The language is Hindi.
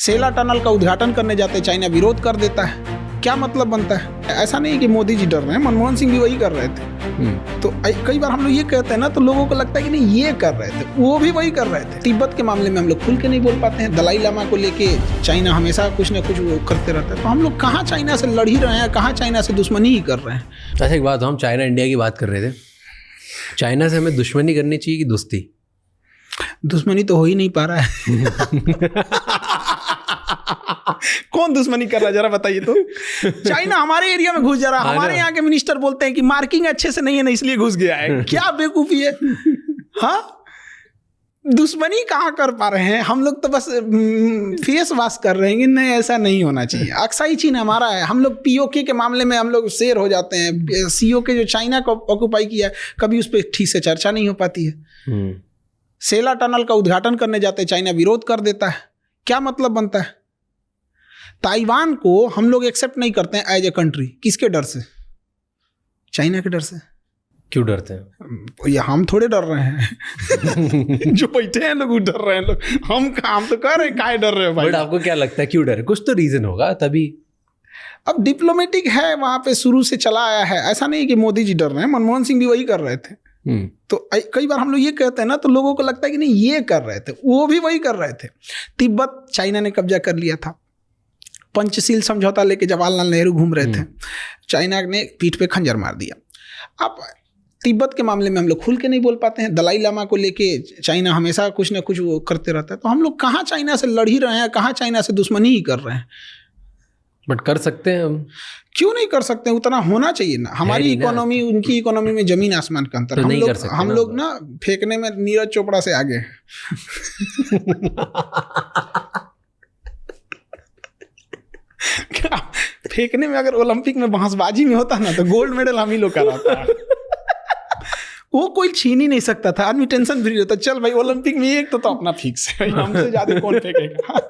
सेला टनल का उद्घाटन करने जाते चाइना विरोध कर देता है। क्या मतलब बनता है? ऐसा नहीं कि मोदी जी डर रहे हैं, मनमोहन सिंह भी वही कर रहे थे। तो कई बार हम लोग ये कहते हैं ना, तो लोगों को लगता है कि नहीं ये कर रहे थे, वो भी वही कर रहे थे। तिब्बत के मामले में हम लोग खुल के नहीं बोल पाते हैं। दलाई लामा को लेके चाइना हमेशा कुछ ना कुछ वो करते रहता है। तो हम लोग कहाँ चाइना से लड़ ही रहे हैं, कहाँ चाइना से दुश्मनी ही कर रहे हैं। अच्छा एक बात, हम चाइना इंडिया की बात कर रहे थे, चाइना से हमें दुश्मनी करनी चाहिए कि दोस्ती? दुश्मनी तो हो ही नहीं पा रहा है। कौन दुश्मनी कर रहा है जरा बताइए तो। चाइना हमारे एरिया में घुस जा रहा है। हमारे यहाँ के मिनिस्टर बोलते हैं कि मार्किंग अच्छे से नहीं है ना, इसलिए घुस गया है। क्या बेवकूफी है। हाँ, दुश्मनी कहाँ कर पा रहे हैं हम लोग? तो बस फेस वॉश कर रहे हैं कि नहीं, ऐसा नहीं होना चाहिए। अक्साई चीन हमारा है। हम लोग पीओके के मामले में हम लोग शेर हो जाते हैं। सीओके जो चाइना को ऑक्यूपाई किया, कभी उस पर ठीक से चर्चा नहीं हो पाती है। सेला टनल का उद्घाटन करने जाते चाइना विरोध कर देता है। क्या मतलब बनता है? ताइवान को हम लोग एक्सेप्ट नहीं करते हैं एज ए कंट्री। किसके डर से? चाइना के डर से। क्यों डरते हैं? ये हम थोड़े डर रहे हैं। जो बैठे हैं लोग वो डर रहे हैं। लोग हम तो कह रहे हैं काहे डर रहे हो भाई। बट आपको क्या लगता है क्यों डर है? कुछ तो रीजन होगा तभी। अब डिप्लोमेटिक है, वहां पे शुरू से चला आया है। ऐसा नहीं कि मोदी जी डर रहे हैं, मनमोहन सिंह भी वही कर रहे थे। तो कई बार हम लोग ये कहते हैं ना, तो लोगों को लगता है कि नहीं ये कर रहे थे, वो भी वही कर रहे थे। तिब्बत चाइना ने कब्जा कर लिया था। पंचशील समझौता लेके जवाहरलाल नेहरू घूम रहे थे, चाइना ने पीठ पे खंजर मार दिया। अब तिब्बत के मामले में हम लोग खुल के नहीं बोल पाते हैं। दलाई लामा को लेके चाइना हमेशा कुछ ना कुछ वो करते रहता है। तो हम लोग कहाँ चाइना से लड़ ही रहे हैं, कहाँ चाइना से दुश्मनी ही कर रहे हैं। बट कर सकते हैं हम। क्यों नहीं कर सकते? उतना होना चाहिए ना। हमारी इकोनॉमी उनकी इकोनॉमी में जमीन आसमान का अंतर। तो हम लोग ना फेंकने में नीरज चोपड़ा से आगे। क्या फेंकने में? अगर ओलंपिक में बांसबाजी में होता ना, तो गोल्ड मेडल हम ही लोग का रहता। वो कोई छीन ही नहीं सकता था। आदमी टेंशन फ्री रहता। चल भाई ओलंपिक में एक तो अपना फिक्स है, हमसे ज्यादा कौन फेंकेगा।